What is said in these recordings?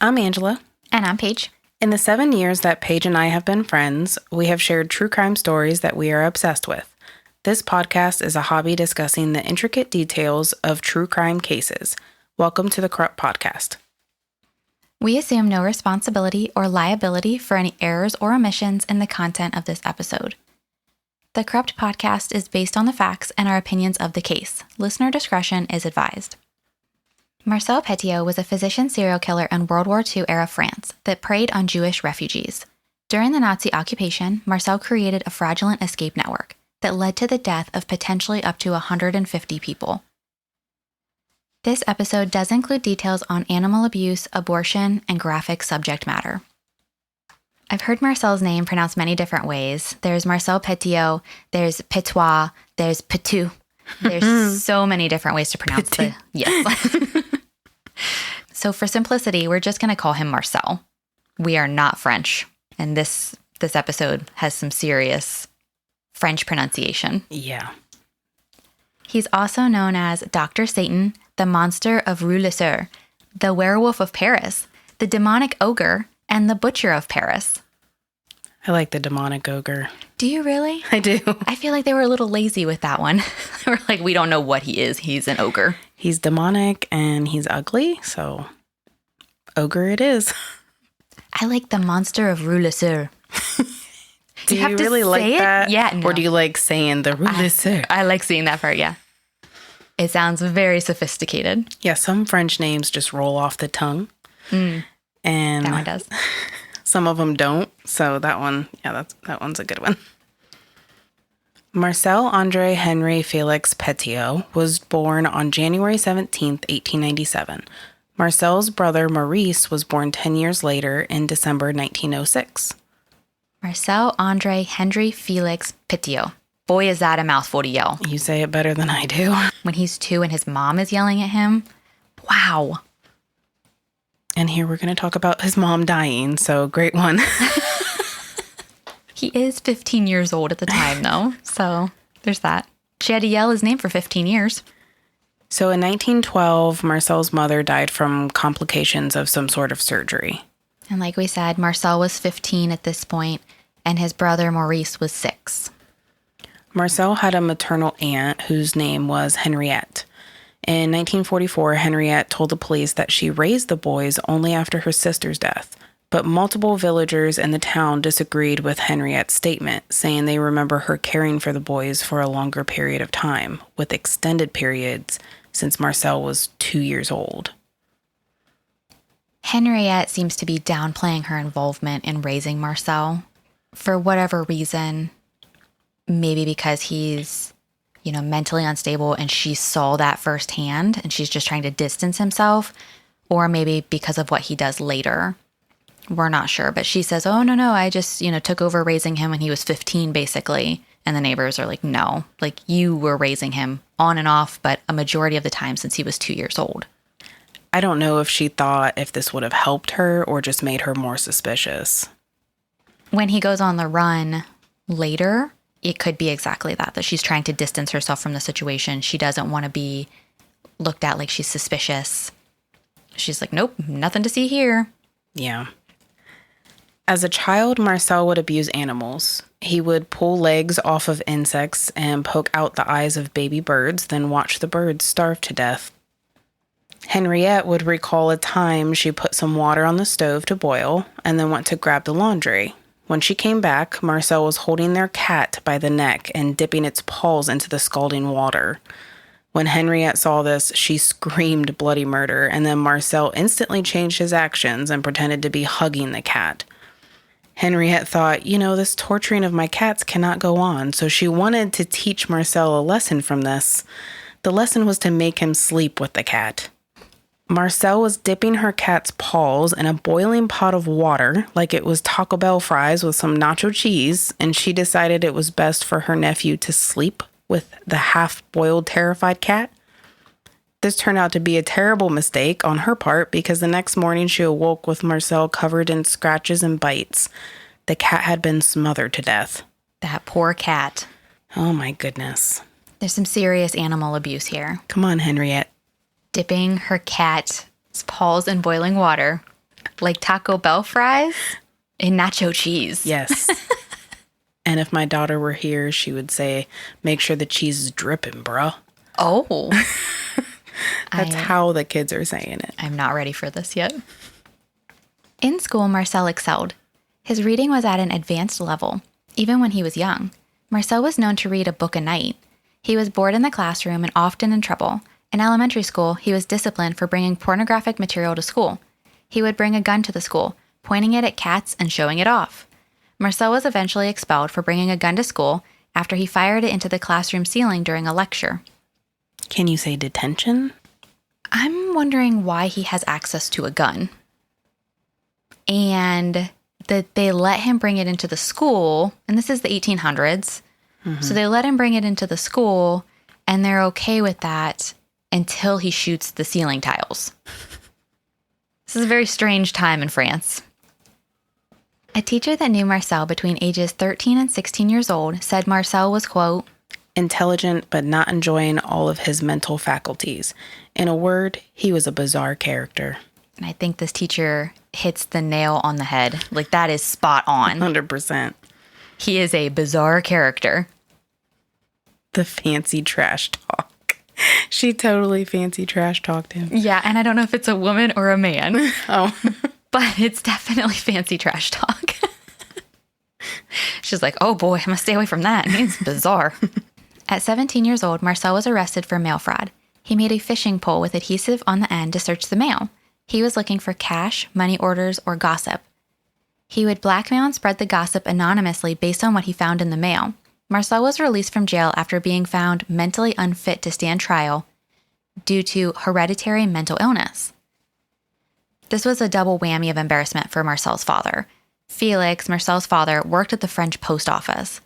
I'm Angela. And I'm Paige. In the 7 years that Paige and I have been friends, we have shared true crime stories that we are obsessed with. This podcast is a hobby discussing the intricate details of true crime cases. Welcome to the Corrupt Podcast. We assume no responsibility or liability for any errors or omissions in the content of this episode. The Corrupt Podcast is based on the facts and our opinions of the case. Listener discretion is advised. Marcel Petiot was a physician serial killer in World War II era France that preyed on Jewish refugees. During the Nazi occupation, Marcel created a fraudulent escape network that led to the death of potentially up to 150 people. This episode does include details on animal abuse, abortion, and graphic subject matter. I've heard Marcel's name pronounced many different ways. There's Marcel Petiot, there's Petiot, there's Petiot. There's so many different ways to pronounce it. Yes. So for simplicity, we're just going to call him Marcel. We are not French, and this episode has some serious French pronunciation. Yeah. He's also known as Dr. Satan, the monster of Rue le Sueur, the Werewolf of Paris, the demonic ogre, and the butcher of Paris. I like the demonic ogre. Do you really? I do. I feel like they were a little lazy with that one. They were like, we don't know what he is. He's an ogre. He's demonic and he's ugly, so ogre it is. I like the monster of Rue le Sueur. Do you really like that? Yeah. No. Or do you like saying the Rue le Sueur? I like seeing that part, yeah. It sounds very sophisticated. Yeah, some French names just roll off the tongue. And that one does. Some of them don't. So that one, yeah, that one's a good one. Marcel Andre Henri Felix Petiot was born on January 17th, 1897. Marcel's brother Maurice was born 10 years later in December 1906. Marcel Andre Henri Felix Petiot. Boy, is that a mouthful to yell. You say it better than I do. When he's 2 and his mom is yelling at him. Wow. And here we're going to talk about his mom dying, so great one. He is 15 years old at the time, though, so there's that. She had to yell his name for 15 years. So in 1912, Marcel's mother died from complications of some sort of surgery. And like we said, Marcel was 15 at this point, and his brother Maurice was 6. Marcel had a maternal aunt whose name was Henriette. In 1944, Henriette told the police that she raised the boys only after her sister's death, but multiple villagers in the town disagreed with Henriette's statement, saying they remember her caring for the boys for a longer period of time, with extended periods since Marcel was 2 years old. Henriette seems to be downplaying her involvement in raising Marcel for whatever reason. Maybe because he's, mentally unstable and she saw that firsthand and she's just trying to distance himself, or maybe because of what he does later. We're not sure, but she says, oh, no, I just, took over raising him when he was 15, basically. And the neighbors are like, no, like you were raising him on and off, but a majority of the time since he was 2 years old. I don't know if she thought if this would have helped her or just made her more suspicious. When he goes on the run later, it could be exactly that she's trying to distance herself from the situation. She doesn't want to be looked at like she's suspicious. She's like, nope, nothing to see here. Yeah. As a child, Marcel would abuse animals. He would pull legs off of insects and poke out the eyes of baby birds, then watch the birds starve to death. Henriette would recall a time she put some water on the stove to boil and then went to grab the laundry. When she came back, Marcel was holding their cat by the neck and dipping its paws into the scalding water. When Henriette saw this, she screamed bloody murder, and then Marcel instantly changed his actions and pretended to be hugging the cat. Henriette thought, this torturing of my cats cannot go on, so she wanted to teach Marcel a lesson from this. The lesson was to make him sleep with the cat. Marcel was dipping her cat's paws in a boiling pot of water like it was Taco Bell fries with some nacho cheese, and she decided it was best for her nephew to sleep with the half-boiled terrified cat. This turned out to be a terrible mistake on her part because the next morning she awoke with Marcel covered in scratches and bites. The cat had been smothered to death. That poor cat. Oh my goodness. There's some serious animal abuse here. Come on, Henriette. Dipping her cat's paws in boiling water. Like Taco Bell fries and nacho cheese. Yes. And if my daughter were here, she would say, make sure the cheese is dripping, bruh. Oh. That's how the kids are saying it. I'm not ready for this yet. In school, Marcel excelled. His reading was at an advanced level, even when he was young. Marcel was known to read a book a night. He was bored in the classroom and often in trouble. In elementary school, he was disciplined for bringing pornographic material to school. He would bring a gun to the school, pointing it at cats and showing it off. Marcel was eventually expelled for bringing a gun to school after he fired it into the classroom ceiling during a lecture. Can you say detention? I'm wondering why he has access to a gun. And that they let him bring it into the school, and this is the 1800s, so they let him bring it into the school, and they're okay with that until he shoots the ceiling tiles. This is a very strange time in France. A teacher that knew Marcel between ages 13 and 16 years old said Marcel was, quote, intelligent but not enjoying all of his mental faculties. In a word, he was a bizarre character. And I think this teacher hits the nail on the head. Like, that is spot on. 100%. He is a bizarre character. The fancy trash talk. She totally fancy trash talked him. Yeah, and I don't know if it's a woman or a man. Oh. But it's definitely fancy trash talk. She's like, oh boy, I must stay away from that. He's bizarre. At 17 years old, Marcel was arrested for mail fraud. He made a fishing pole with adhesive on the end to search the mail. He was looking for cash, money orders, or gossip. He would blackmail and spread the gossip anonymously based on what he found in the mail. Marcel was released from jail after being found mentally unfit to stand trial due to hereditary mental illness. This was a double whammy of embarrassment for Marcel's father. Felix, Marcel's father, worked at the French post office.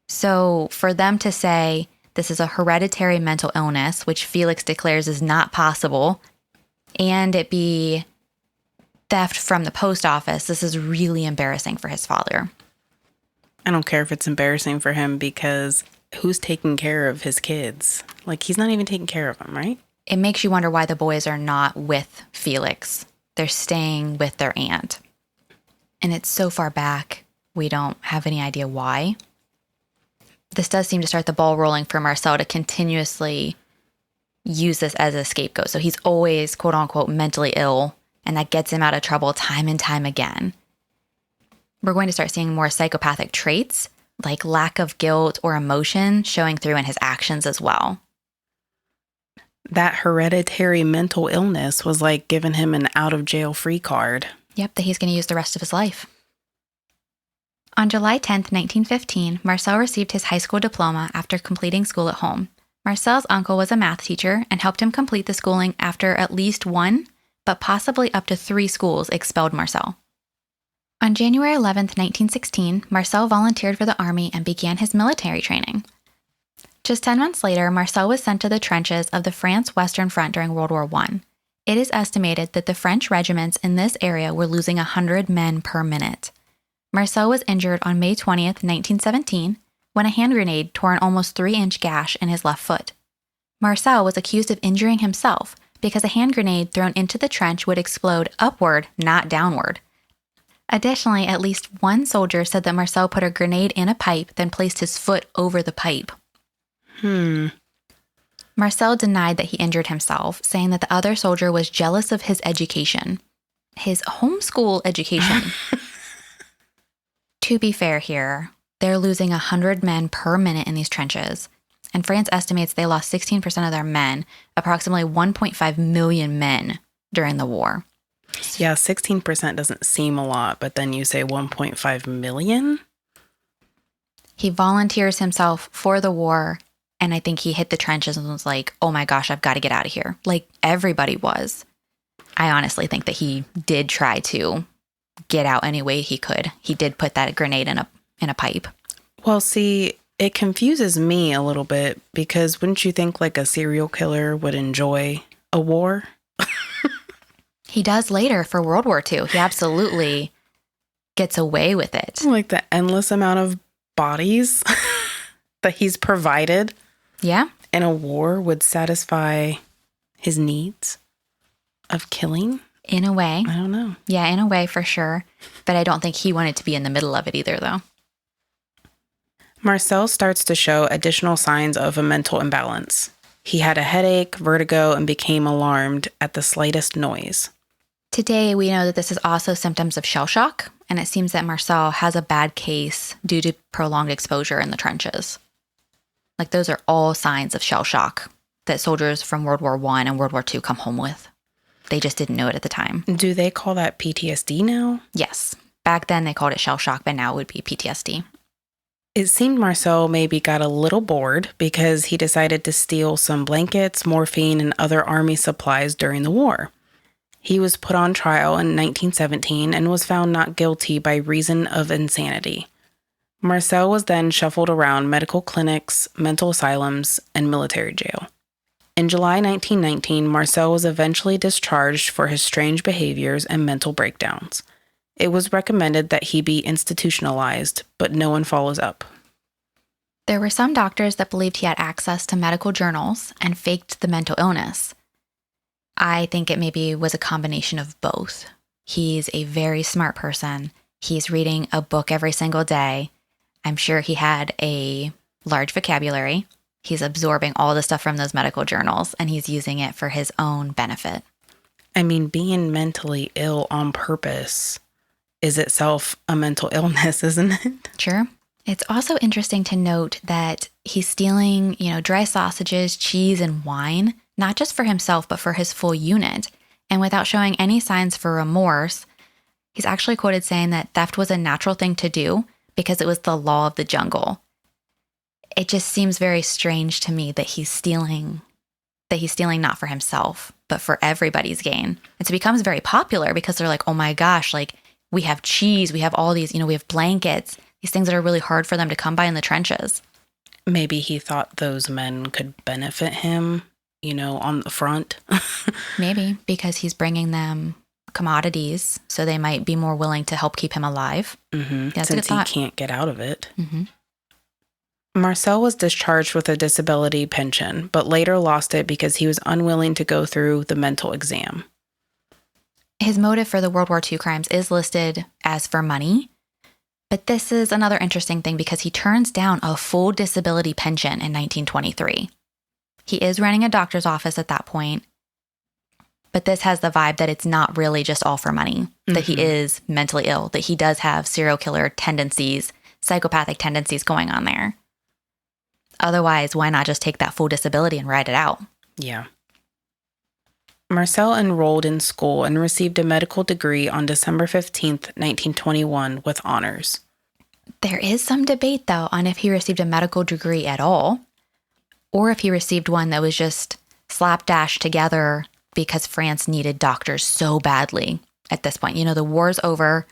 So for them to say this is a hereditary mental illness, which Felix declares is not possible, and it be theft from the post office, this is really embarrassing for his father. I don't care if it's embarrassing for him because who's taking care of his kids? Like, he's not even taking care of them, right? It makes you wonder why the boys are not with Felix. They're staying with their aunt. And it's so far back, we don't have any idea why. This does seem to start the ball rolling for Marcel to continuously use this as a scapegoat. So he's always, quote unquote, mentally ill, and that gets him out of trouble time and time again. We're going to start seeing more psychopathic traits, like lack of guilt or emotion, showing through in his actions as well. That hereditary mental illness was like giving him an out-of-jail-free card. Yep, that he's going to use the rest of his life. On July 10th, 1915, Marcel received his high school diploma after completing school at home. Marcel's uncle was a math teacher and helped him complete the schooling after at least one, but possibly up to 3 schools expelled Marcel. On January 11th, 1916, Marcel volunteered for the army and began his military training. Just 10 months later, Marcel was sent to the trenches of the France Western Front during World War I. It is estimated that the French regiments in this area were losing 100 men per minute. Marcel was injured on May 20th, 1917, when a hand grenade tore an almost 3-inch gash in his left foot. Marcel was accused of injuring himself because a hand grenade thrown into the trench would explode upward, not downward. Additionally, at least one soldier said that Marcel put a grenade in a pipe, then placed his foot over the pipe. Marcel denied that he injured himself, saying that the other soldier was jealous of his education. His homeschool education. To be fair here, they're losing 100 men per minute in these trenches, and France estimates they lost 16% of their men, approximately 1.5 million men, during the war. Yeah, 16% doesn't seem a lot, but then you say 1.5 million? He volunteers himself for the war, and I think he hit the trenches and was like, oh my gosh, I've got to get out of here. Like everybody was. I honestly think that he did try to get out any way he could. He did put that grenade in a pipe. Well, see, it confuses me a little bit because wouldn't you think like a serial killer would enjoy a war? He does later for World War II. He absolutely gets away with it. Like the endless amount of bodies that he's provided. Yeah. In a war would satisfy his needs of killing. In a way. I don't know. Yeah, in a way for sure. But I don't think he wanted to be in the middle of it either, though. Marcel starts to show additional signs of a mental imbalance. He had a headache, vertigo, and became alarmed at the slightest noise. Today, we know that this is also symptoms of shell shock, and it seems that Marcel has a bad case due to prolonged exposure in the trenches. Like, those are all signs of shell shock that soldiers from World War I and World War II come home with. They just didn't know it at the time. Do they call that PTSD now? Yes. Back then, they called it shell shock, but now it would be PTSD. It seemed Marcel maybe got a little bored because he decided to steal some blankets, morphine, and other army supplies during the war. He was put on trial in 1917 and was found not guilty by reason of insanity. Marcel was then shuffled around medical clinics, mental asylums, and military jail. In July 1919, Marcel was eventually discharged for his strange behaviors and mental breakdowns. It was recommended that he be institutionalized, but no one follows up. There were some doctors that believed he had access to medical journals and faked the mental illness. I think it maybe was a combination of both. He's a very smart person. He's reading a book every single day. I'm sure he had a large vocabulary. He's absorbing all the stuff from those medical journals, and he's using it for his own benefit. I mean, being mentally ill on purpose is itself a mental illness, isn't it? Sure. It's also interesting to note that he's stealing, dry sausages, cheese, and wine, not just for himself, but for his full unit. And without showing any signs for remorse, he's actually quoted saying that theft was a natural thing to do because it was the law of the jungle. It just seems very strange to me that he's stealing not for himself, but for everybody's gain. And so it becomes very popular because they're like, oh my gosh, like, we have cheese, we have all these, we have blankets, these things that are really hard for them to come by in the trenches. Maybe he thought those men could benefit him, on the front. Maybe, because he's bringing them commodities, so they might be more willing to help keep him alive. Mm-hmm. Since he can't get out of it. Mm-hmm. Marcel was discharged with a disability pension, but later lost it because he was unwilling to go through the mental exam. His motive for the World War II crimes is listed as for money, but this is another interesting thing because he turns down a full disability pension in 1923. He is running a doctor's office at that point, but this has the vibe that it's not really just all for money, that he is mentally ill, that he does have serial killer tendencies, psychopathic tendencies going on there. Otherwise, why not just take that full disability and ride it out? Yeah. Marcel enrolled in school and received a medical degree on December 15th, 1921 with honors. There is some debate, though, on if he received a medical degree at all, or if he received one that was just slapdash together because France needed doctors so badly at this point. The war's over.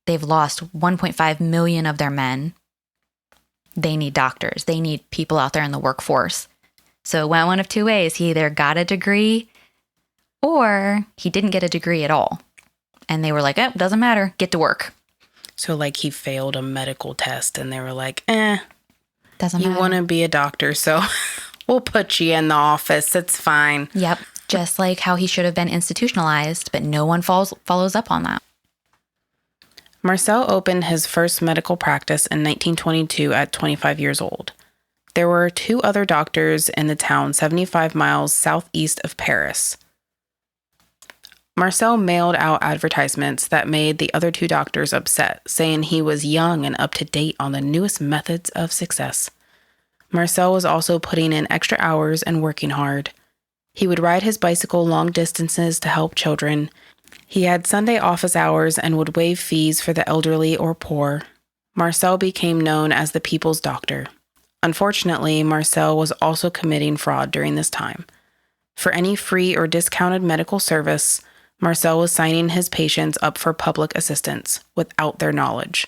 They've lost 1.5 million of their men. They need doctors. They need people out there in the workforce. So it went one of two ways. He either got a degree or he didn't get a degree at all. And they were like, doesn't matter. Get to work. So like he failed a medical test and they were like, doesn't matter. You want to be a doctor, so we'll put you in the office. It's fine. Yep. Just like how he should have been institutionalized, but no one follows up on that. Marcel opened his first medical practice in 1922 at 25 years old. There were 2 other doctors in the town 75 miles southeast of Paris. Marcel mailed out advertisements that made the other 2 doctors upset, saying he was young and up to date on the newest methods of success. Marcel was also putting in extra hours and working hard. He would ride his bicycle long distances to help children. He had Sunday office hours and would waive fees for the elderly or poor. Marcel became known as the people's doctor. Unfortunately, Marcel was also committing fraud during this time. For any free or discounted medical service, Marcel was signing his patients up for public assistance without their knowledge.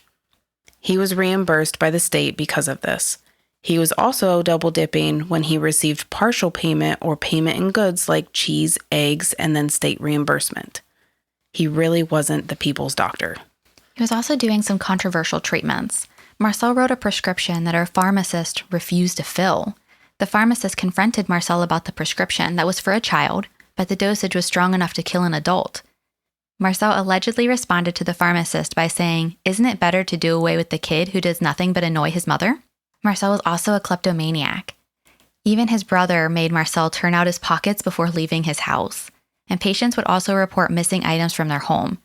He was reimbursed by the state because of this. He was also double dipping when he received partial payment or payment in goods like cheese, eggs, and then state reimbursement. He really wasn't the people's doctor. He was also doing some controversial treatments. Marcel wrote a prescription that our pharmacist refused to fill. The pharmacist confronted Marcel about the prescription that was for a child, but the dosage was strong enough to kill an adult. Marcel allegedly responded to the pharmacist by saying, "Isn't it better to do away with the kid who does nothing but annoy his mother?" Marcel was also a kleptomaniac. Even his brother made Marcel turn out his pockets before leaving his house, and patients would also report missing items from their home.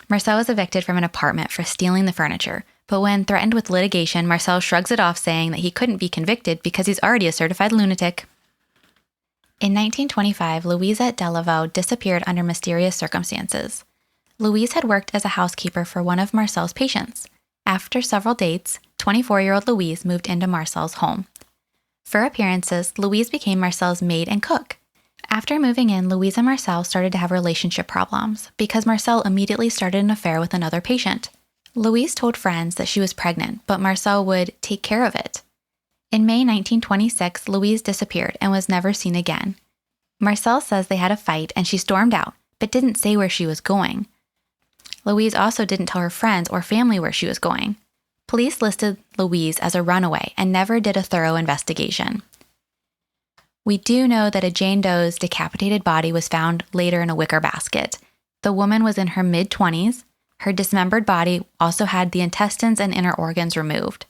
Marcel was evicted from an apartment for stealing the furniture, but when threatened with litigation, Marcel shrugs it off, saying that he couldn't be convicted because he's already a certified lunatic. In 1925, Louisette Delaveau disappeared under mysterious circumstances. Louise had worked as a housekeeper for one of Marcel's patients. After several dates, 24-year-old Louise moved into Marcel's home. For appearances, Louise became Marcel's maid and cook. After moving in, Louise and Marcel started to have relationship problems because Marcel immediately started an affair with another patient. Louise told friends that she was pregnant, but Marcel would take care of it. In May 1926, Louise disappeared and was never seen again. Marcel says they had a fight and she stormed out, but didn't say where she was going. Louise also didn't tell her friends or family where she was going. Police listed Louise as a runaway and never did a thorough investigation. We do know that a Jane Doe's decapitated body was found later in a wicker basket. The woman was in her mid-20s. Her dismembered body also had the intestines and inner organs removed.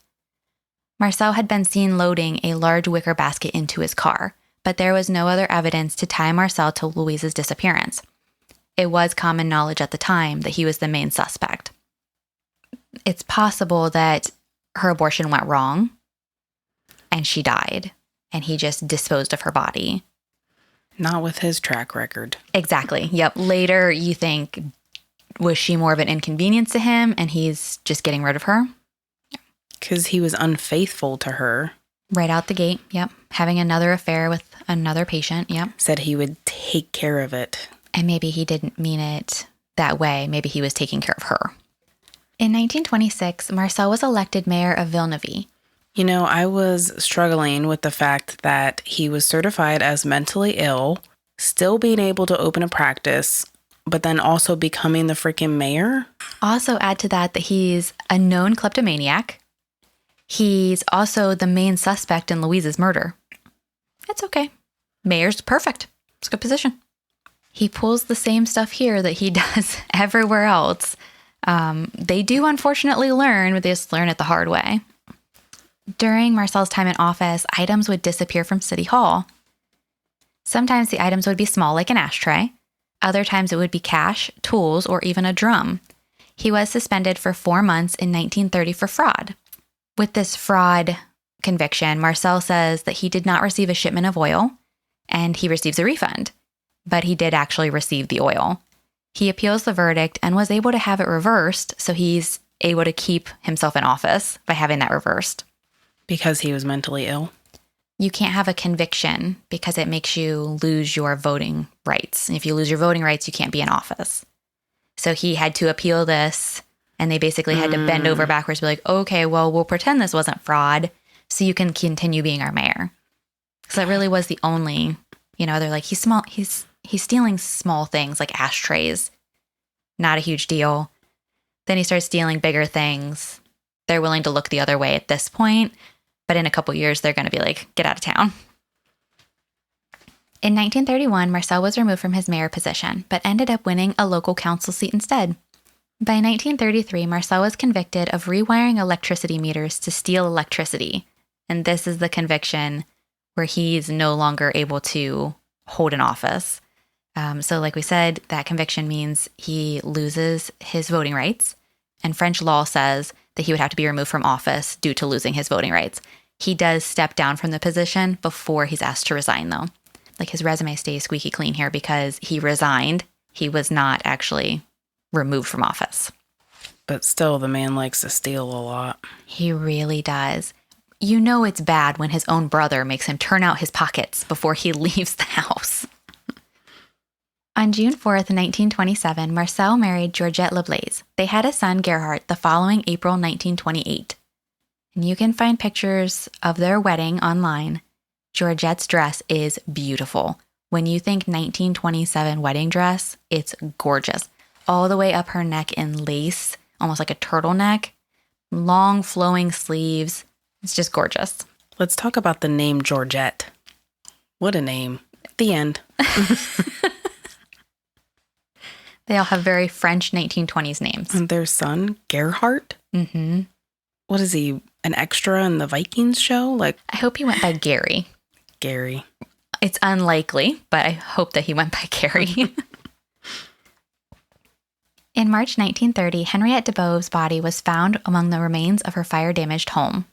Marcel had been seen loading a large wicker basket into his car, but there was no other evidence to tie Marcel to Louise's disappearance. It was common knowledge at the time that he was the main suspect. It's possible that her abortion went wrong and she died, and he just disposed of her body. Not with his track record. Exactly. Yep. Later, you think, was she more of an inconvenience to him and he's just getting rid of her? Because he was unfaithful to her. Right out the gate. Yep. Having another affair with another patient. Yep. Said he would take care of it. And maybe he didn't mean it that way. Maybe he was taking care of her. In 1926, Marcel was elected mayor of Villeneuve. You know, I was struggling with the fact that he was certified as mentally ill, still being able to open a practice, but then also becoming the freaking mayor. Also add to that he's a known kleptomaniac. He's also the main suspect in Louise's murder. It's okay. Mayor's perfect. It's a good position. He pulls the same stuff here that he does everywhere else. They do unfortunately learn, but they just learn it the hard way. During Marcel's time in office, items would disappear from City Hall. Sometimes the items would be small, like an ashtray. Other times it would be cash, tools, or even a drum. He was suspended for 4 months in 1930 for fraud. With this fraud conviction, Marcel says that he did not receive a shipment of oil, and he receives a refund. But he did actually receive the oil. He appeals the verdict and was able to have it reversed, so he's able to keep himself in office by having that reversed. Because he was mentally ill? You can't have a conviction because it makes you lose your voting rights. And if you lose your voting rights, you can't be in office. So he had to appeal this, and they basically had to bend over backwards, be like, okay, well, we'll pretend this wasn't fraud so you can continue being our mayor. So that really was the only, they're like, he's stealing small things like ashtrays. Not a huge deal. Then he starts stealing bigger things. They're willing to look the other way at this point. But in a couple years, they're going to be like, get out of town. In 1931, Marcel was removed from his mayor position, but ended up winning a local council seat instead. By 1933, Marcel was convicted of rewiring electricity meters to steal electricity. And this is the conviction where he's no longer able to hold an office. So like we said, that conviction means he loses his voting rights. And French law says that he would have to be removed from office due to losing his voting rights. He does step down from the position before he's asked to resign, though. Like, his resume stays squeaky clean here because he resigned. He was not actually removed from office. But still, the man likes to steal a lot. He really does. You know it's bad when his own brother makes him turn out his pockets before he leaves the house. On June 4th, 1927, Marcel married Georgette Leblaise. They had a son, Gerhard, the following April 1928. And you can find pictures of their wedding online. Georgette's dress is beautiful. When you think 1927 wedding dress, it's gorgeous. All the way up her neck in lace, almost like a turtleneck. Long flowing sleeves. It's just gorgeous. Let's talk about the name Georgette. What a name. The end. They all have very French 1920s names. And their son, Gerhardt? Mm-hmm. What is he, an extra in the Vikings show? Like, I hope he went by Gary. Gary. It's unlikely, but I hope that he went by Gary. In March 1930, Henriette DeBove's body was found among the remains of her fire-damaged home.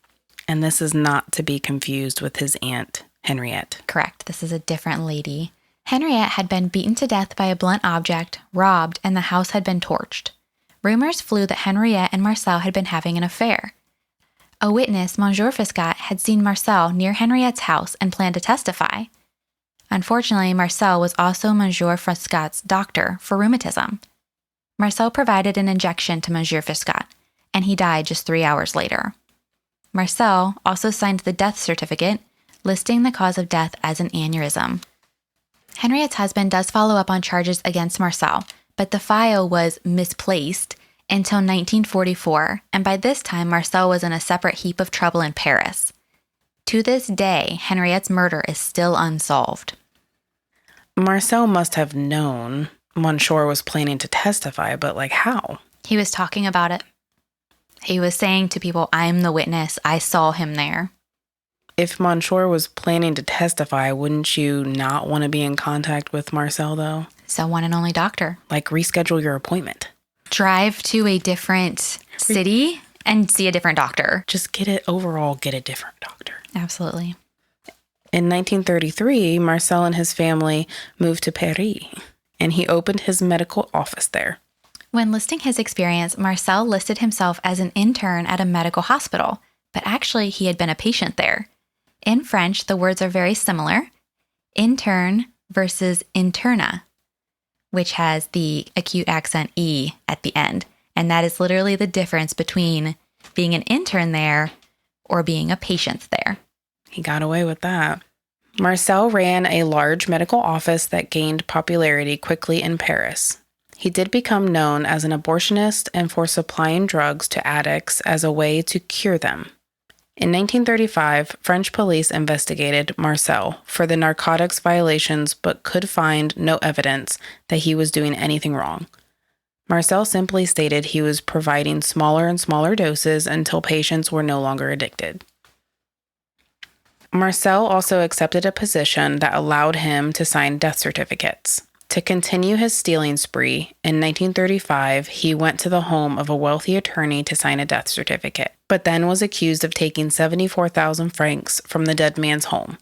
And this is not to be confused with his aunt, Henriette. Correct. This is a different lady. Henriette had been beaten to death by a blunt object, robbed, and the house had been torched. Rumors flew that Henriette and Marcel had been having an affair. A witness, Monsieur Fiscat, had seen Marcel near Henriette's house and planned to testify. Unfortunately, Marcel was also Monsieur Fiscat's doctor for rheumatism. Marcel provided an injection to Monsieur Fiscat, and he died just 3 hours later. Marcel also signed the death certificate, listing the cause of death as an aneurysm. Henriette's husband does follow up on charges against Marcel, but the file was misplaced until 1944, and by this time Marcel was in a separate heap of trouble in Paris. To this day, Henriette's murder is still unsolved. Marcel must have known Monsieur was planning to testify, but how? He was talking about it. He was saying to people, I'm the witness, I saw him there. If Monsieur was planning to testify, wouldn't you not want to be in contact with Marcel, though? So one and only doctor. Reschedule your appointment. Drive to a different city and see a different doctor. Just get a different doctor. Absolutely. In 1933, Marcel and his family moved to Paris, and he opened his medical office there. When listing his experience, Marcel listed himself as an intern at a medical hospital, but actually he had been a patient there. In French, the words are very similar, intern versus interna, which has the acute accent E at the end. And that is literally the difference between being an intern there or being a patient there. He got away with that. Marcel ran a large medical office that gained popularity quickly in Paris. He did become known as an abortionist and for supplying drugs to addicts as a way to cure them. In 1935, French police investigated Marcel for the narcotics violations but could find no evidence that he was doing anything wrong. Marcel simply stated he was providing smaller and smaller doses until patients were no longer addicted. Marcel also accepted a position that allowed him to sign death certificates. To continue his stealing spree, in 1935, he went to the home of a wealthy attorney to sign a death certificate, but then was accused of taking 74,000 francs from the dead man's home.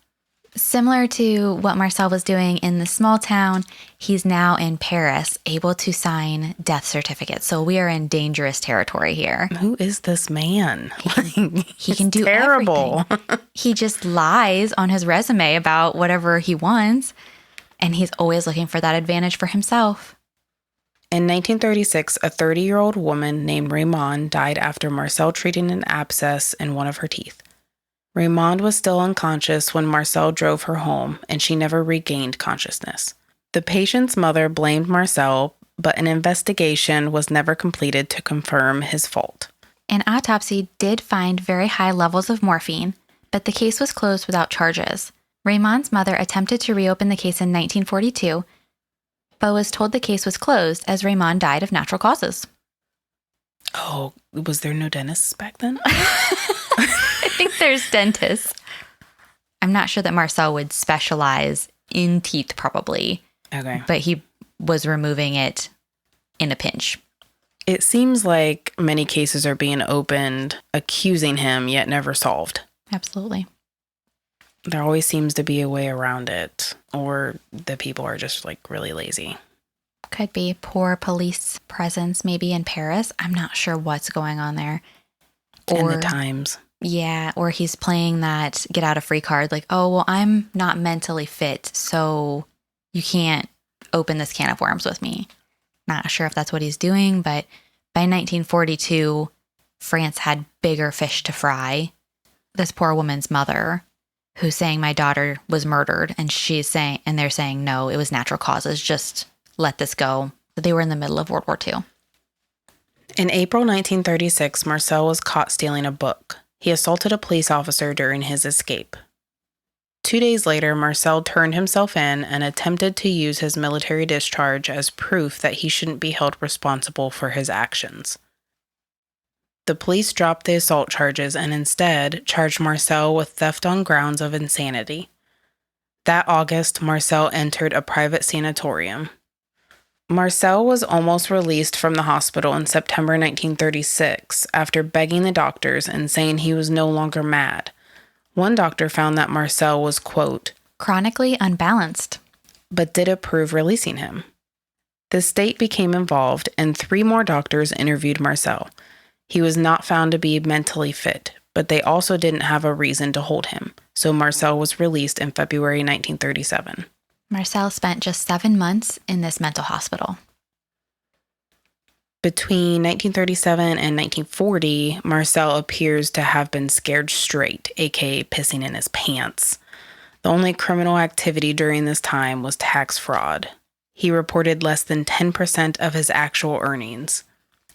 Similar to what Marcel was doing in the small town, he's now in Paris, able to sign death certificates. So we are in dangerous territory here. Who is this man? He can do terrible. everything. He just lies on his resume about whatever he wants. And he's always looking for that advantage for himself. In 1936, a 30-year-old woman named Raymond died after Marcel treating an abscess in one of her teeth. Raymond was still unconscious when Marcel drove her home, and she never regained consciousness. The patient's mother blamed Marcel, but an investigation was never completed to confirm his fault. An autopsy did find very high levels of morphine, but the case was closed without charges. Raymond's mother attempted to reopen the case in 1942, but was told the case was closed as Raymond died of natural causes. Oh, was there no dentists back then? I think there's dentists. I'm not sure that Marcel would specialize in teeth, probably. Okay. But he was removing it in a pinch. It seems like many cases are being opened accusing him, yet never solved. Absolutely. There always seems to be a way around it, or the people are just really lazy. Could be poor police presence maybe in Paris. I'm not sure what's going on there. Or the times. Yeah, or he's playing that get out of free card, oh, well, I'm not mentally fit, so you can't open this can of worms with me. Not sure if that's what he's doing, but by 1942, France had bigger fish to fry. This poor woman's mother, who's saying my daughter was murdered, and they're saying, no, it was natural causes, just let this go. They were in the middle of World War II. In April 1936, Marcel was caught stealing a book. He assaulted a police officer during his escape. 2 days later, Marcel turned himself in and attempted to use his military discharge as proof that he shouldn't be held responsible for his actions. The police dropped the assault charges and instead charged Marcel with theft on grounds of insanity. That August, Marcel entered a private sanatorium. Marcel was almost released from the hospital in September 1936 after begging the doctors and saying he was no longer mad. One doctor found that Marcel was, quote, chronically unbalanced, but did approve releasing him. The state became involved, and 3 more doctors interviewed Marcel. He was not found to be mentally fit, but they also didn't have a reason to hold him, so Marcel was released in February 1937. Marcel spent just 7 months in this mental hospital. Between 1937 and 1940, Marcel appears to have been scared straight, aka pissing in his pants. The only criminal activity during this time was tax fraud. He reported less than 10% of his actual earnings.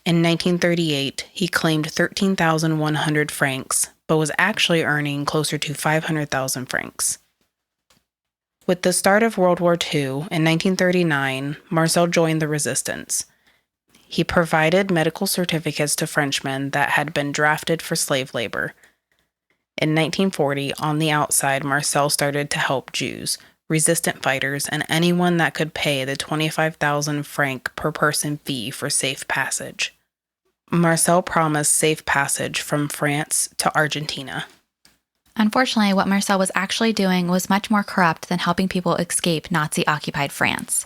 In 1938, he claimed 13,100 francs, but was actually earning closer to 500,000 francs. With the start of World War II, in 1939, Marcel joined the resistance. He provided medical certificates to Frenchmen that had been drafted for slave labor. In 1940, on the outside, Marcel started to help Jews, resistant fighters, and anyone that could pay the 25,000 franc per person fee for safe passage. Marcel promised safe passage from France to Argentina. Unfortunately, what Marcel was actually doing was much more corrupt than helping people escape Nazi-occupied France.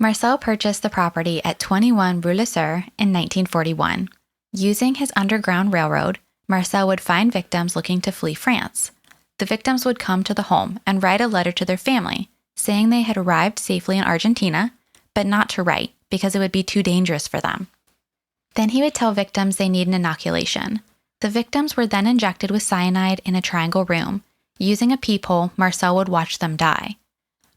Marcel purchased the property at 21 Rue le Sueur in 1941. Using his underground railroad, Marcel would find victims looking to flee France. The victims would come to the home and write a letter to their family, saying they had arrived safely in Argentina, but not to write because it would be too dangerous for them. Then he would tell victims they need an inoculation. The victims were then injected with cyanide in a triangle room. Using a peephole, Marcel would watch them die.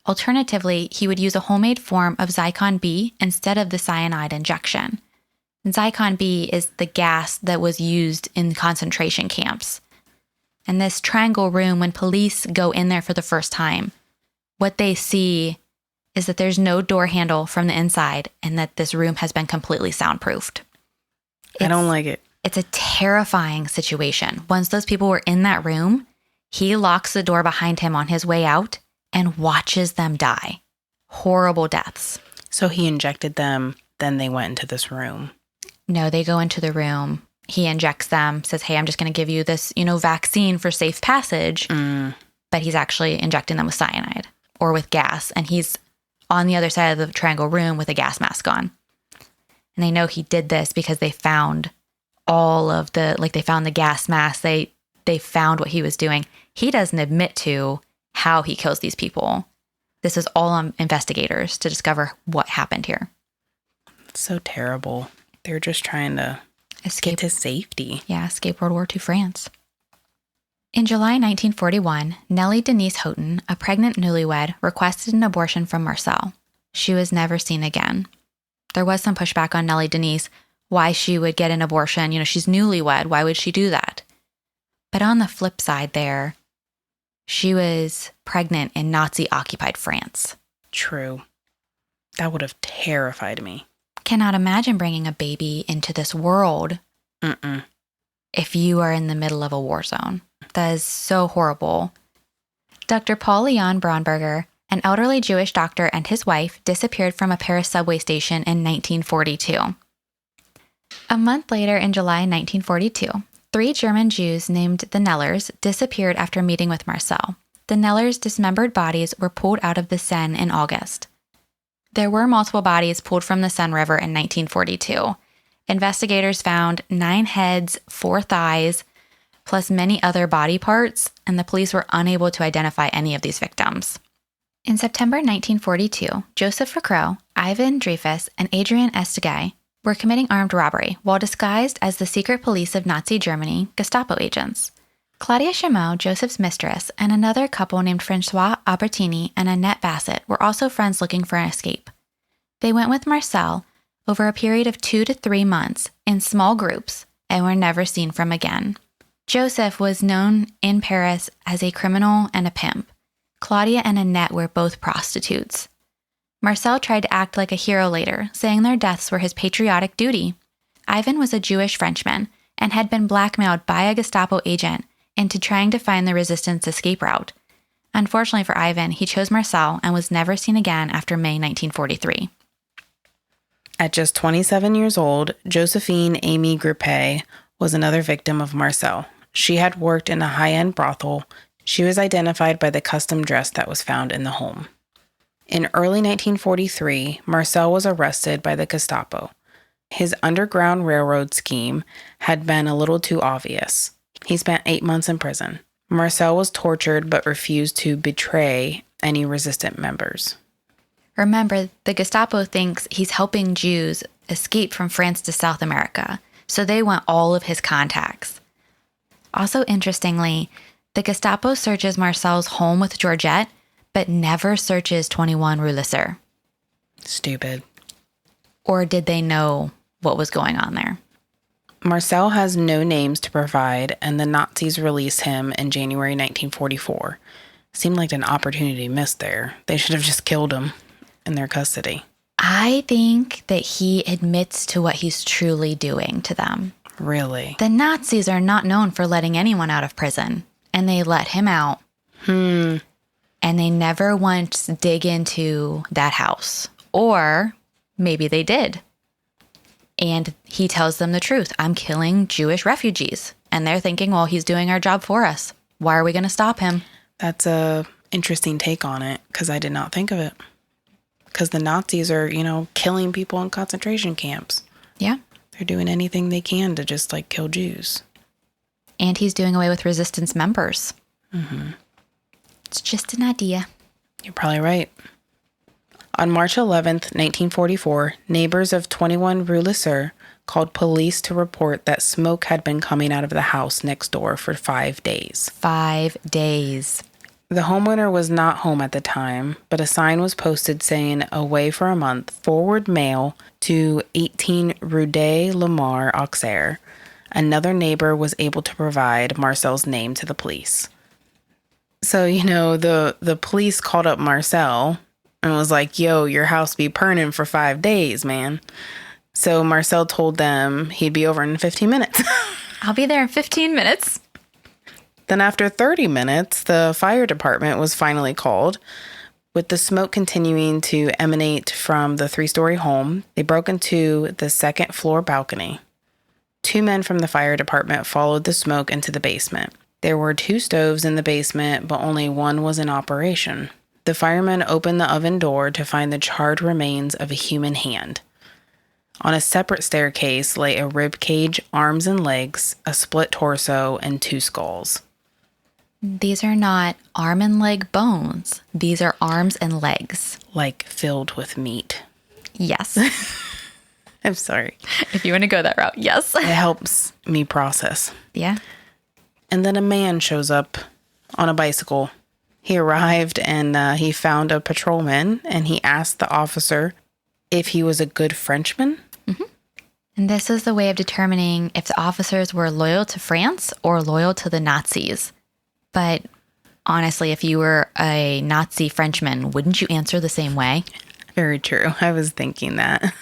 Alternatively, he would use a homemade form of Zyklon B instead of the cyanide injection. Zyklon B is the gas that was used in concentration camps. And this triangle room, when police go in there for the first time, what they see is that there's no door handle from the inside and that this room has been completely soundproofed. I don't like it. It's a terrifying situation. Once those people were in that room, he locks the door behind him on his way out and watches them die. Horrible deaths. So he injected them, then they went into this room. No, they go into the room. He injects them, says, hey, I'm just going to give you this, vaccine for safe passage. But he's actually injecting them with cyanide or with gas. And he's on the other side of the triangle room with a gas mask on. And they know he did this because they found all of they found the gas mask. They found what he was doing. He doesn't admit to how he kills these people. This is all on investigators to discover what happened here. It's so terrible. They're just trying to escape to safety. Yeah, escape World War II France. In July 1941, Nellie Denise Houghton, a pregnant newlywed, requested an abortion from Marcel. She was never seen again. There was some pushback on Nellie Denise, why she would get an abortion. She's newlywed. Why would she do that? But on the flip side there, she was pregnant in Nazi-occupied France. True. That would have terrified me. Cannot imagine bringing a baby into this world if you are in the middle of a war zone. That is so horrible. Dr. Paul Leon Braunberger, an elderly Jewish doctor, and his wife disappeared from a Paris subway station in 1942. A month later, in July 1942, 3 German Jews named the Knellers disappeared after meeting with Marcel. The Knellers' dismembered bodies were pulled out of the Seine in August. There were multiple bodies pulled from the Seine River in 1942. Investigators found 9 heads, 4 thighs, plus many other body parts, and the police were unable to identify any of these victims. In September 1942, Joseph Recroix, Ivan Dreyfus, and Adrian Estagay were committing armed robbery while disguised as the secret police of Nazi Germany, Gestapo agents. Claudia Chameau, Joseph's mistress, and another couple named Francois Albertini and Annette Bassett were also friends looking for an escape. They went with Marcel over a period of 2 to 3 months in small groups and were never seen from again. Joseph was known in Paris as a criminal and a pimp. Claudia and Annette were both prostitutes. Marcel tried to act like a hero later, saying their deaths were his patriotic duty. Ivan was a Jewish Frenchman and had been blackmailed by a Gestapo agent into trying to find the resistance escape route. Unfortunately for Ivan, he chose Marcel and was never seen again after May 1943. At just 27 years old, Josephine Amy Grippe was another victim of Marcel. She had worked in a high-end brothel. She was identified by the custom dress that was found in the home. In early 1943, Marcel was arrested by the Gestapo. His Underground Railroad scheme had been a little too obvious. He spent 8 months in prison. Marcel was tortured but refused to betray any resistant members. Remember, the Gestapo thinks he's helping Jews escape from France to South America, so they want all of his contacts. Also, interestingly, the Gestapo searches Marcel's home with Georgette, but never searches 21 Rue le Sueur. Stupid. Or did they know what was going on there? Marcel has no names to provide, and the Nazis release him in January 1944. Seemed like an opportunity missed there. They should have just killed him in their custody. I think that he admits to what he's truly doing to them. Really? The Nazis are not known for letting anyone out of prison, and they let him out. And they never once dig into that house. Or maybe they did. And he tells them the truth. I'm killing Jewish refugees. And they're thinking, well, he's doing our job for us. Why are we going to stop him? That's a interesting take on it, because I did not think of it. Because the Nazis are, killing people in concentration camps. Yeah. They're doing anything they can to just, kill Jews. And he's doing away with resistance members. It's just an idea. You're probably right. On March 11th, 1944, neighbors of 21 Rue le Sueur called police to report that smoke had been coming out of the house next door for 5 days. 5 days. The homeowner was not home at the time, but a sign was posted saying, "Away for a month, forward mail to 18 Rue de Lamar, Auxerre." Another neighbor was able to provide Marcel's name to the police. So, the police called up Marcel and was like, "Yo, your house be burning for 5 days, man." So Marcel told them he'd be over in 15 minutes. I'll be there in 15 minutes. Then after 30 minutes, the fire department was finally called. With the smoke continuing to emanate from the 3-story home, they broke into the second floor balcony. 2 men from the fire department followed the smoke into the basement. There were 2 stoves in the basement, but only one was in operation. The firemen opened the oven door to find the charred remains of a human hand. On a separate staircase lay a rib cage, arms and legs, a split torso, and 2 skulls. These are not arm and leg bones. These are arms and legs. Filled with meat. Yes. I'm sorry. If you want to go that route, yes. It helps me process. Yeah. And then a man shows up on a bicycle. He arrived and he found a patrolman, and he asked the officer if he was a good Frenchman. And this is the way of determining if the officers were loyal to France or loyal to the Nazis. But honestly, if you were a Nazi Frenchman, wouldn't you answer the same way? Very true. I was thinking that.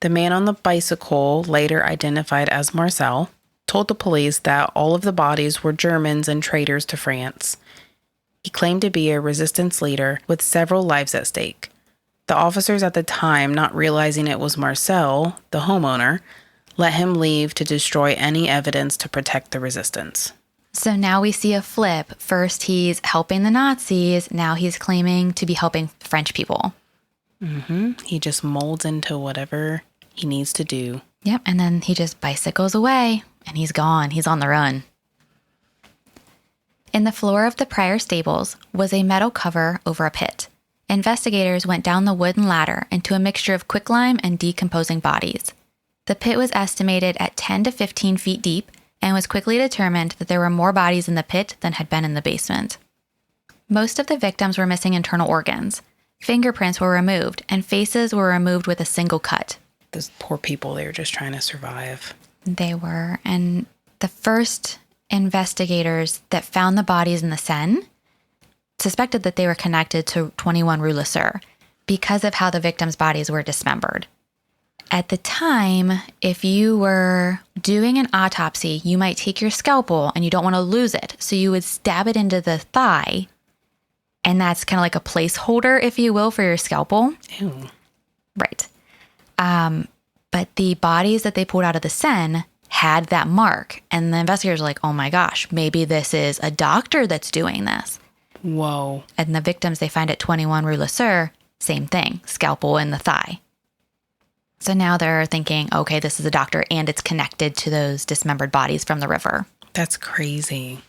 The man on the bicycle, later identified as Marcel, told the police that all of the bodies were Germans and traitors to France. He claimed to be a resistance leader with several lives at stake. The officers at the time, not realizing it was Marcel, the homeowner, let him leave to destroy any evidence to protect the resistance. So now we see a flip. First, he's helping the Nazis. Now he's claiming to be helping French people. He just molds into whatever he needs to do. Yep, and then he just bicycles away, and he's gone. He's on the run. In the floor of the prior stables was a metal cover over a pit. Investigators went down the wooden ladder into a mixture of quicklime and decomposing bodies. The pit was estimated at 10 to 15 feet deep and was quickly determined that there were more bodies in the pit than had been in the basement. Most of the victims were missing internal organs. Fingerprints were removed, and faces were removed with a single cut. Those poor people, they were just trying to survive. They were, and the first investigators that found the bodies in the Seine, suspected that they were connected to 21 Rue le Sueur because of how the victims' bodies were dismembered. At the time, if you were doing an autopsy, you might take your scalpel and you don't want to lose it. So you would stab it into the thigh, and that's kind of like a placeholder, if you will, for your scalpel. Ew. Right. But the bodies that they pulled out of the Seine had that mark. And the investigators were like, oh my gosh, maybe this is a doctor that's doing this. Whoa. And the victims they find at 21 Rue le Sueur, same thing, scalpel in the thigh. So now they're thinking, okay, this is a doctor and it's connected to those dismembered bodies from the river. That's crazy.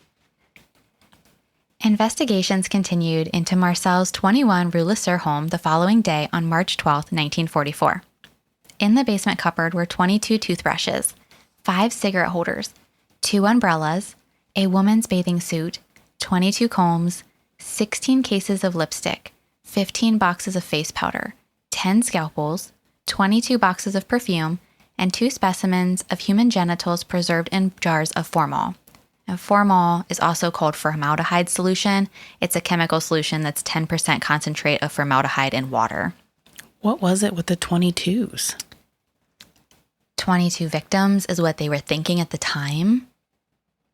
Investigations continued into Marcel's 21 Rue le Sueur home the following day on March 12, 1944. In the basement cupboard were 22 toothbrushes, 5 cigarette holders, 2 umbrellas, a woman's bathing suit, 22 combs, 16 cases of lipstick, 15 boxes of face powder, 10 scalpels, 22 boxes of perfume, and 2 specimens of human genitals preserved in jars of formol. And formol is also called formaldehyde solution. It's a chemical solution that's 10% concentrate of formaldehyde in water. What was it with the 22s? 22 victims is what they were thinking at the time.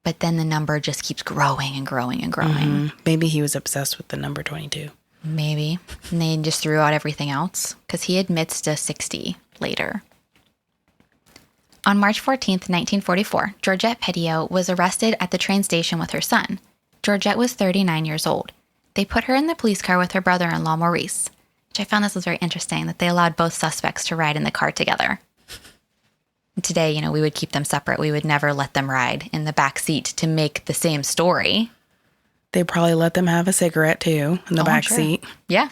But then the number just keeps growing and growing and growing. Mm-hmm. Maybe he was obsessed with the number 22. Maybe. And they just threw out everything else because he admits to 60 later. On March 14th, 1944, Georgette Petiot was arrested at the train station with her son. Georgette was 39 years old. They put her in the police car with her brother-in-law, Maurice, which I found this was very interesting, that they allowed both suspects to ride in the car together. Today, we would keep them separate. We would never let them ride in the back seat to make the same story. They probably let them have a cigarette, too, in the back seat. Yeah.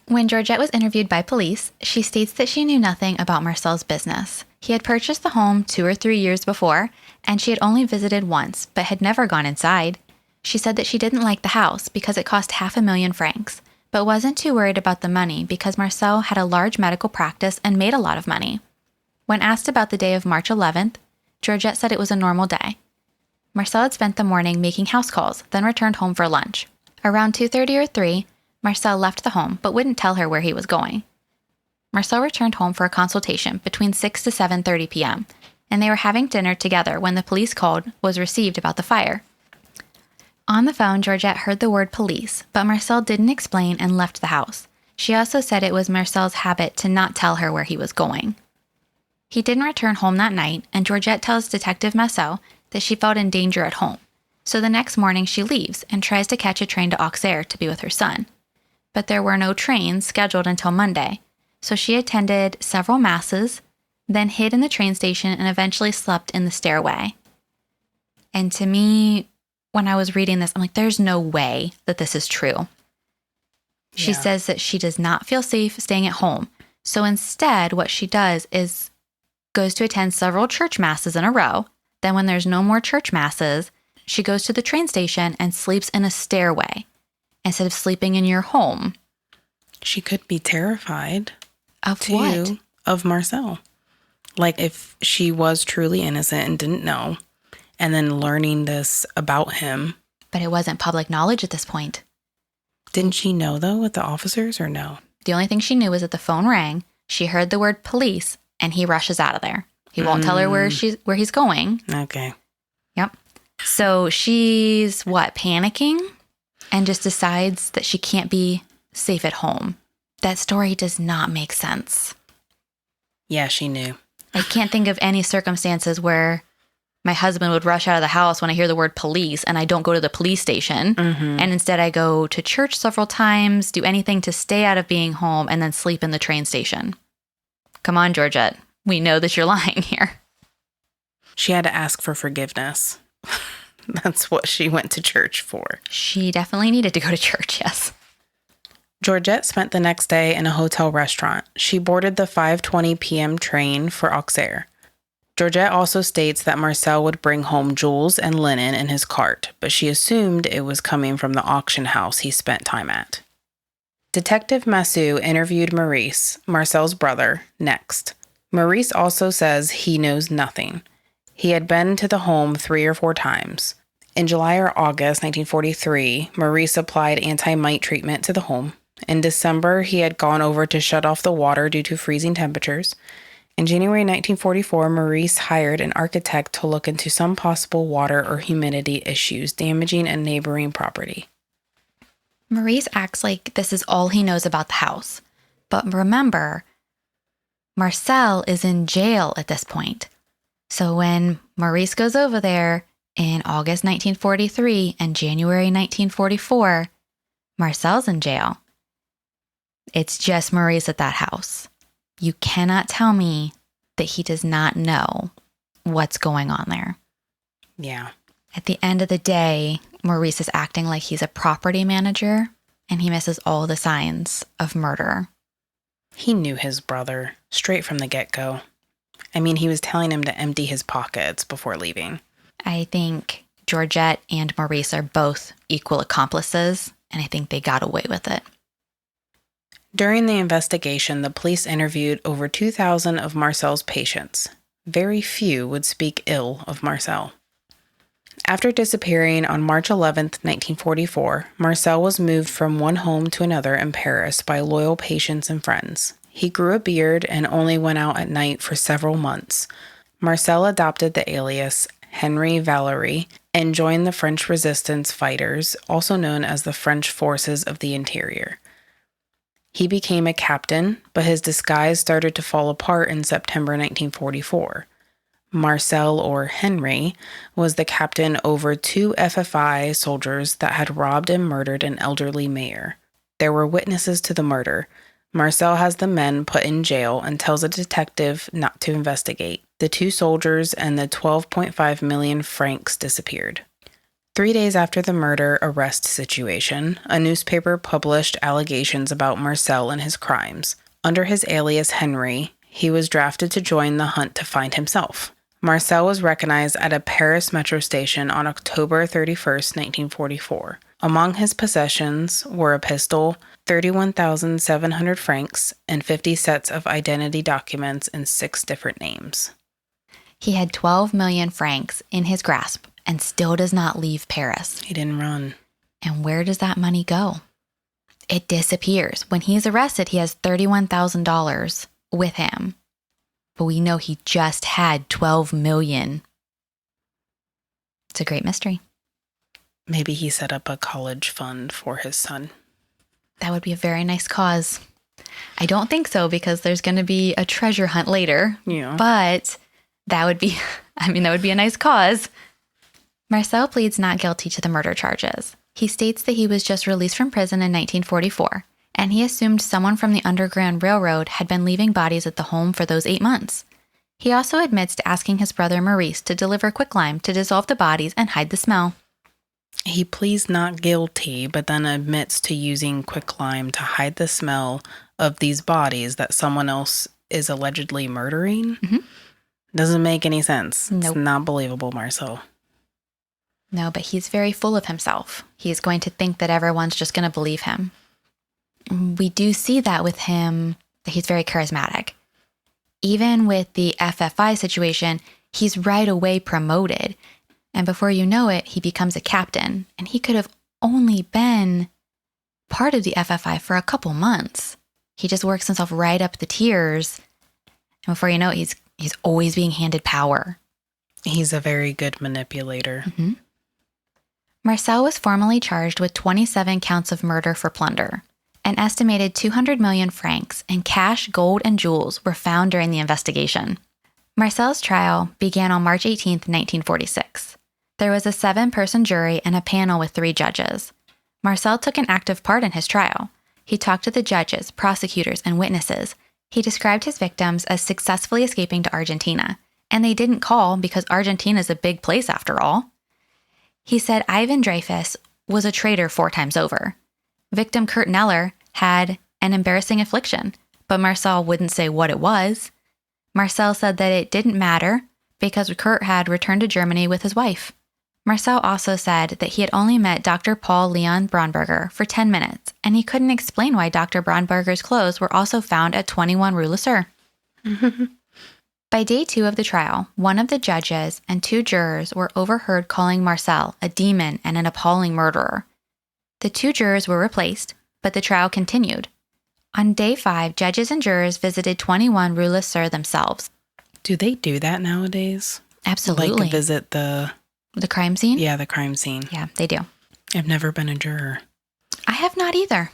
When Georgette was interviewed by police, she states that she knew nothing about Marcel's business. He had purchased the home 2 or 3 years before, and she had only visited once, but had never gone inside. She said that she didn't like the house because it cost 500,000 francs, but wasn't too worried about the money because Marcel had a large medical practice and made a lot of money. When asked about the day of March 11th, Georgette said it was a normal day. Marcel had spent the morning making house calls, then returned home for lunch. Around 2:30 or 3, Marcel left the home but wouldn't tell her where he was going. Marcel returned home for a consultation between 6 to 7:30 p.m., and they were having dinner together when the police call was received about the fire. On the phone, Georgette heard the word police, but Marcel didn't explain and left the house. She also said it was Marcel's habit to not tell her where he was going. He didn't return home that night, and Georgette tells Detective Marcel that she felt in danger at home. So the next morning she leaves and tries to catch a train to Auxerre to be with her son. But there were no trains scheduled until Monday, so she attended several masses, then hid in the train station and eventually slept in the stairway. And to me, when I was reading this, I'm like, there's no way that this is true. She says that she does not feel safe staying at home. So instead, what she does is goes to attend several church masses in a row. Then when there's no more church masses, she goes to the train station and sleeps in a stairway instead of sleeping in your home. She could be terrified. Of what? Of Marcel. Like if she was truly innocent and didn't know, and then learning this about him. But it wasn't public knowledge at this point. Didn't she know, though, with the officers or no? The only thing she knew was that the phone rang, she heard the word police, and he rushes out of there. He won't tell her where he's going. Okay. Yep. So she's, panicking? And just decides that she can't be safe at home. That story does not make sense. Yeah, she knew. I can't think of any circumstances where my husband would rush out of the house when I hear the word police and I don't go to the police station. Mm-hmm. And instead I go to church several times, do anything to stay out of being home, and then sleep in the train station. Come on, Georgette. We know that you're lying here. She had to ask for forgiveness. That's what she went to church for. She definitely needed to go to church, yes. Georgette spent the next day in a hotel restaurant. She boarded the 5:20 p.m. train for Auxerre. Georgette also states that Marcel would bring home jewels and linen in his cart, but she assumed it was coming from the auction house he spent time at. Detective Massou interviewed Maurice, Marcel's brother, next. Maurice also says he knows nothing. He had been to the home 3 or 4 times. In July or August 1943, Maurice applied anti-mite treatment to the home. In December, he had gone over to shut off the water due to freezing temperatures. In January 1944, Maurice hired an architect to look into some possible water or humidity issues damaging a neighboring property. Maurice acts like this is all he knows about the house. But remember, Marcel is in jail at this point. So when Maurice goes over there in August 1943 and January 1944, Marcel's in jail. It's just Maurice at that house. You cannot tell me that he does not know what's going on there. Yeah. At the end of the day, Maurice is acting like he's a property manager, and he misses all the signs of murder. He knew his brother straight from the get-go. I mean, he was telling him to empty his pockets before leaving. I think Georgette and Maurice are both equal accomplices, and I think they got away with it. During the investigation, the police interviewed over 2,000 of Marcel's patients. Very few would speak ill of Marcel. After disappearing on March 11, 1944, Marcel was moved from one home to another in Paris by loyal patients and friends. He grew a beard and only went out at night for several months. Marcel adopted the alias Henry Valery and joined the French resistance fighters, also known as the French Forces of the Interior. He became a captain, but his disguise started to fall apart in September 1944. Marcel, or Henry, was the captain over 2 FFI soldiers that had robbed and murdered an elderly mayor. There were witnesses to the murder. Marcel has the men put in jail and tells a detective not to investigate. The 2 soldiers and the 12.5 million francs disappeared. 3 days after the murder-arrest situation, a newspaper published allegations about Marcel and his crimes. Under his alias Henry, he was drafted to join the hunt to find himself. Marcel was recognized at a Paris metro station on October 31st, 1944. Among his possessions were a pistol, 31,700 francs, and 50 sets of identity documents in 6 different names. He had 12 million francs in his grasp and still does not leave Paris. He didn't run. And where does that money go? It disappears. When he's arrested, he has $31,000 with him. But we know he just had 12 million. It's a great mystery. Maybe he set up a college fund for his son. That would be a very nice cause. I don't think so, because there's going to be a treasure hunt later. Yeah. But that would be a nice cause. Marcel pleads not guilty to the murder charges. He states that he was just released from prison in 1944, and he assumed someone from the Underground Railroad had been leaving bodies at the home for those 8 months. He also admits to asking his brother Maurice to deliver quicklime to dissolve the bodies and hide the smell. He pleads not guilty, but then admits to using quicklime to hide the smell of these bodies that someone else is allegedly murdering. Mm-hmm. Doesn't make any sense. Nope. It's not believable, Marcel. No, but he's very full of himself. He's going to think that everyone's just going to believe him. We do see that with him, that he's very charismatic. Even with the FFI situation, he's right away promoted. And before you know it, he becomes a captain. And he could have only been part of the FFI for a couple months. He just works himself right up the tiers. And before you know it, he's always being handed power. He's a very good manipulator. Mm-hmm. Marcel was formally charged with 27 counts of murder for plunder. An estimated 200 million francs in cash, gold, and jewels were found during the investigation. Marcel's trial began on March 18, 1946. There was a 7-person jury and a panel with 3 judges. Marcel took an active part in his trial. He talked to the judges, prosecutors, and witnesses. He described his victims as successfully escaping to Argentina, and they didn't call because Argentina is a big place after all. He said Ivan Dreyfus was a traitor 4 times over. Victim Kurt Neller had an embarrassing affliction, but Marcel wouldn't say what it was. Marcel said that it didn't matter because Kurt had returned to Germany with his wife. Marcel also said that he had only met Dr. Paul Leon Braunberger for 10 minutes, and he couldn't explain why Dr. Braunberger's clothes were also found at 21 Rue le Sueur. By day 2 of the trial, one of the judges and 2 jurors were overheard calling Marcel a demon and an appalling murderer. The 2 jurors were replaced, but the trial continued. On day 5, judges and jurors visited 21 Rue le Sueur themselves. Do they do that nowadays? Absolutely. Like visit the crime scene? Yeah, the crime scene. Yeah, they do. I've never been a juror. I have not either.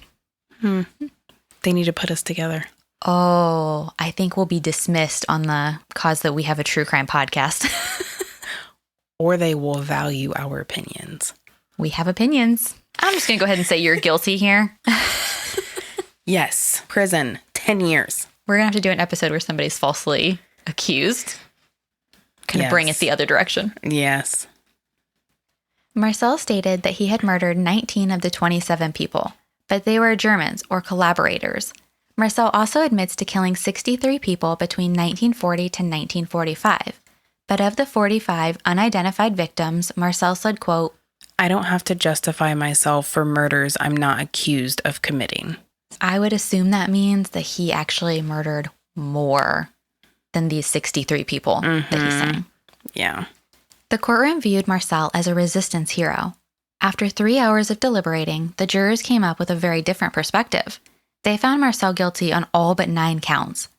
They need to put us together. Oh, I think we'll be dismissed on the cause that we have a true crime podcast. Or they will value our opinions. We have opinions. I'm just going to go ahead and say you're guilty here. Yes. Prison. 10 years. We're going to have to do an episode where somebody's falsely accused. Kind of bring it the other direction. Yes. Marcel stated that he had murdered 19 of the 27 people, but they were Germans or collaborators. Marcel also admits to killing 63 people between 1940 to 1945. But of the 45 unidentified victims, Marcel said, quote, I don't have to justify myself for murders I'm not accused of committing. I would assume that means that he actually murdered more than these 63 people that he's saying. Yeah. The courtroom viewed Marcel as a resistance hero. After 3 hours of deliberating, the jurors came up with a very different perspective. They found Marcel guilty on all but 9 counts.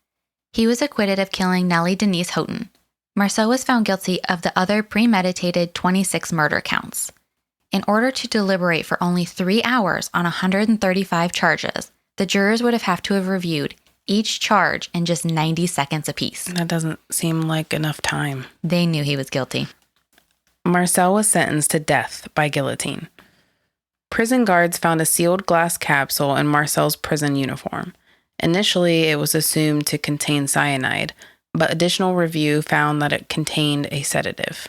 He was acquitted of killing Nellie Denise Houghton. Marcel was found guilty of the other premeditated 26 murder counts. In order to deliberate for only 3 hours on 135 charges, the jurors would have to have reviewed each charge in just 90 seconds apiece. That doesn't seem like enough time. They knew he was guilty. Marcel was sentenced to death by guillotine. Prison guards found a sealed glass capsule in Marcel's prison uniform. Initially, it was assumed to contain cyanide, but additional review found that it contained a sedative.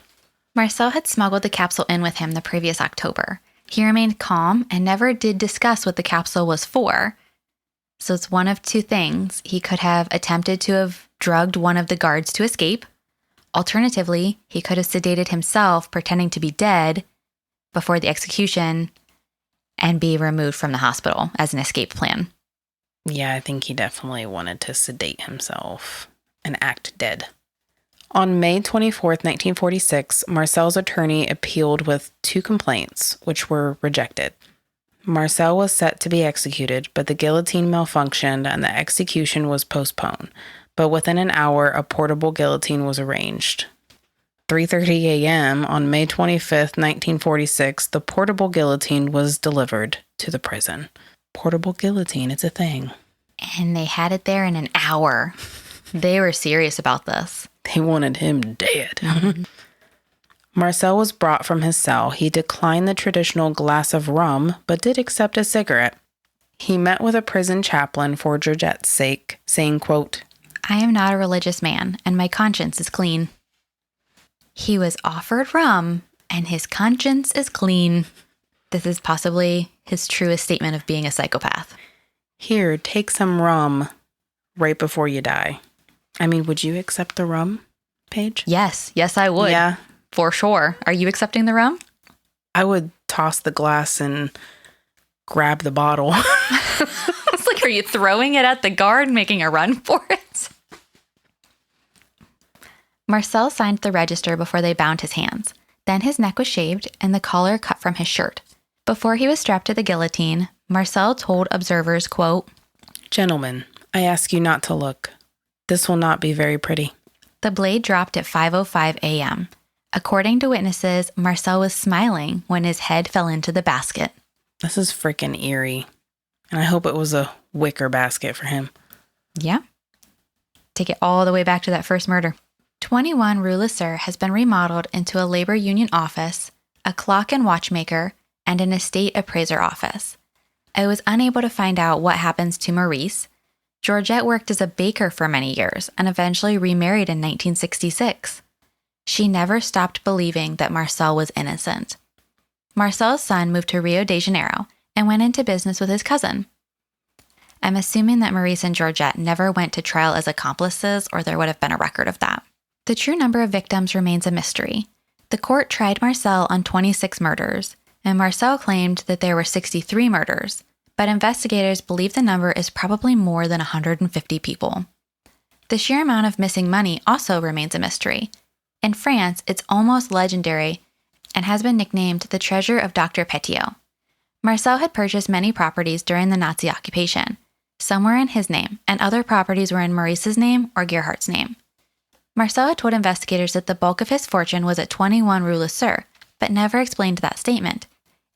Marcel had smuggled the capsule in with him the previous October. He remained calm and never did discuss what the capsule was for. So it's one of 2 things. He could have attempted to have drugged one of the guards to escape. Alternatively, he could have sedated himself, pretending to be dead before the execution, and be removed from the hospital as an escape plan. Yeah, I think he definitely wanted to sedate himself and act dead. On May 24th, 1946, Marcel's attorney appealed with 2 complaints, which were rejected. Marcel was set to be executed, but the guillotine malfunctioned and the execution was postponed. But within an hour, a portable guillotine was arranged. 3:30 a.m. on May 25th, 1946, the portable guillotine was delivered to the prison. Portable guillotine, it's a thing. And they had it there in an hour. They were serious about this. They wanted him dead. Marcel was brought from his cell. He declined the traditional glass of rum, but did accept a cigarette. He met with a prison chaplain for Georgette's sake, saying, quote, I am not a religious man, and my conscience is clean. He was offered rum, and his conscience is clean. This is possibly his truest statement of being a psychopath. Here, take some rum right before you die. I mean, would you accept the rum, Paige? Yes, I would. Yeah. For sure. Are you accepting the rum? I would toss the glass and grab the bottle. It's like, are you throwing it at the guard, making a run for it? Marcel signed the register before they bound his hands. Then his neck was shaved and the collar cut from his shirt. Before he was strapped to the guillotine, Marcel told observers, quote, Gentlemen, I ask you not to look. This will not be very pretty. The blade dropped at 5:05 a.m. According to witnesses, Marcel was smiling when his head fell into the basket. This is freaking eerie. And I hope it was a wicker basket for him. Yeah. Take it all the way back to that first murder. 21 Rue le Sueur has been remodeled into a labor union office, a clock and watchmaker, and an estate appraiser office. I was unable to find out what happens to Maurice. Georgette worked as a baker for many years and eventually remarried in 1966. She never stopped believing that Marcel was innocent. Marcel's son moved to Rio de Janeiro and went into business with his cousin. I'm assuming that Maurice and Georgette never went to trial as accomplices, or there would have been a record of that. The true number of victims remains a mystery. The court tried Marcel on 26 murders, and Marcel claimed that there were 63 murders, but investigators believe the number is probably more than 150 people. The sheer amount of missing money also remains a mystery. In France, it's almost legendary and has been nicknamed the treasure of Dr. Petiot. Marcel had purchased many properties during the Nazi occupation. Some were in his name, and other properties were in Maurice's name or Gerhardt's name. Marcel had told investigators that the bulk of his fortune was at 21 Rue le Sueur, but never explained that statement.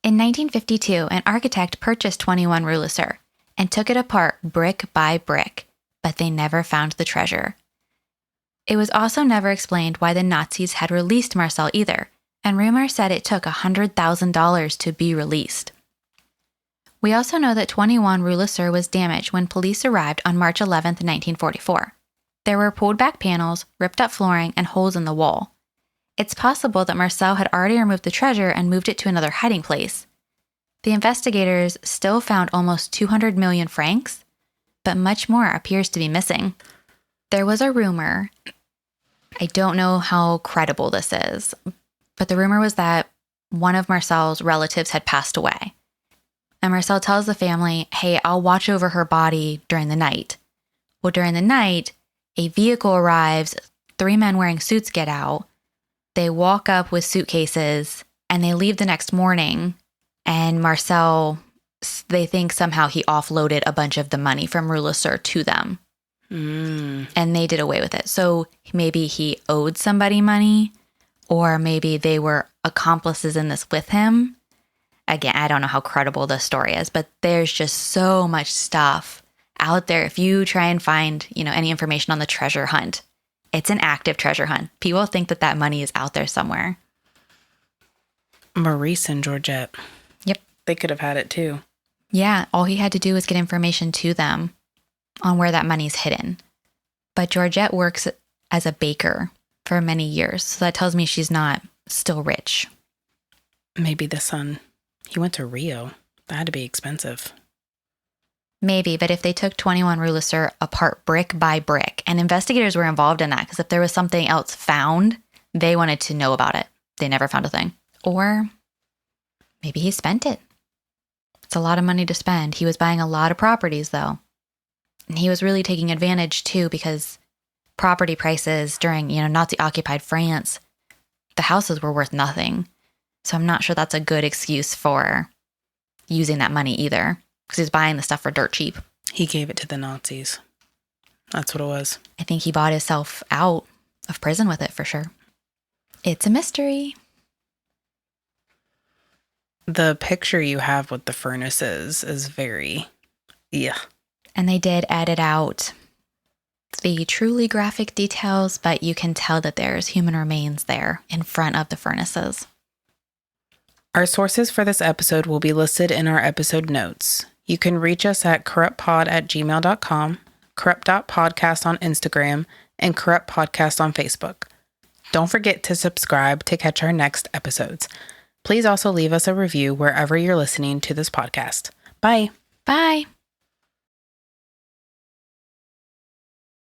In 1952, an architect purchased 21 Rue le Sueur and took it apart brick by brick, but they never found the treasure. It was also never explained why the Nazis had released Marcel either, and rumors said it took $100,000 to be released. We also know that 21 Rue le Sueur was damaged when police arrived on March 11, 1944. There were pulled back panels, ripped up flooring, and holes in the wall. It's possible that Marcel had already removed the treasure and moved it to another hiding place. The investigators still found almost 200 million francs, but much more appears to be missing. There was a rumor, I don't know how credible this is, but the rumor was that one of Marcel's relatives had passed away. And Marcel tells the family, hey, I'll watch over her body during the night. Well, during the night, a vehicle arrives, 3 men wearing suits get out, they walk up with suitcases, and they leave the next morning, and Marcel, they think somehow he offloaded a bunch of the money from Rue le Sueur to them. And they did away with it. So maybe he owed somebody money, or maybe they were accomplices in this with him. Again, I don't know how credible this story is, but there's just so much stuff out there. If you try and find, any information on the treasure hunt, it's an active treasure hunt. People think that that money is out there somewhere. Maurice and Georgette. Yep. They could have had it too. Yeah, all he had to do was get information to them on where that money's hidden. But Georgette works as a baker for many years, so that tells me she's not still rich. Maybe the son. He went to Rio. That had to be expensive. Maybe, but if they took 21 Rue le Sueur apart brick by brick, and investigators were involved in that, because if there was something else found, they wanted to know about it. They never found a thing. Or maybe he spent it. It's a lot of money to spend. He was buying a lot of properties, though. And he was really taking advantage, too, because property prices during, Nazi-occupied France, the houses were worth nothing. So I'm not sure that's a good excuse for using that money either, because he's buying the stuff for dirt cheap. He gave it to the Nazis. That's what it was. I think he bought himself out of prison with it for sure. It's a mystery. The picture you have with the furnaces is very, yeah. And they did edit out the truly graphic details, but you can tell that there's human remains there in front of the furnaces. Our sources for this episode will be listed in our episode notes. You can reach us at corruptpod@gmail.com, corrupt.podcast on Instagram, and Corrupt Podcast on Facebook. Don't forget to subscribe to catch our next episodes. Please also leave us a review wherever you're listening to this podcast. Bye. Bye.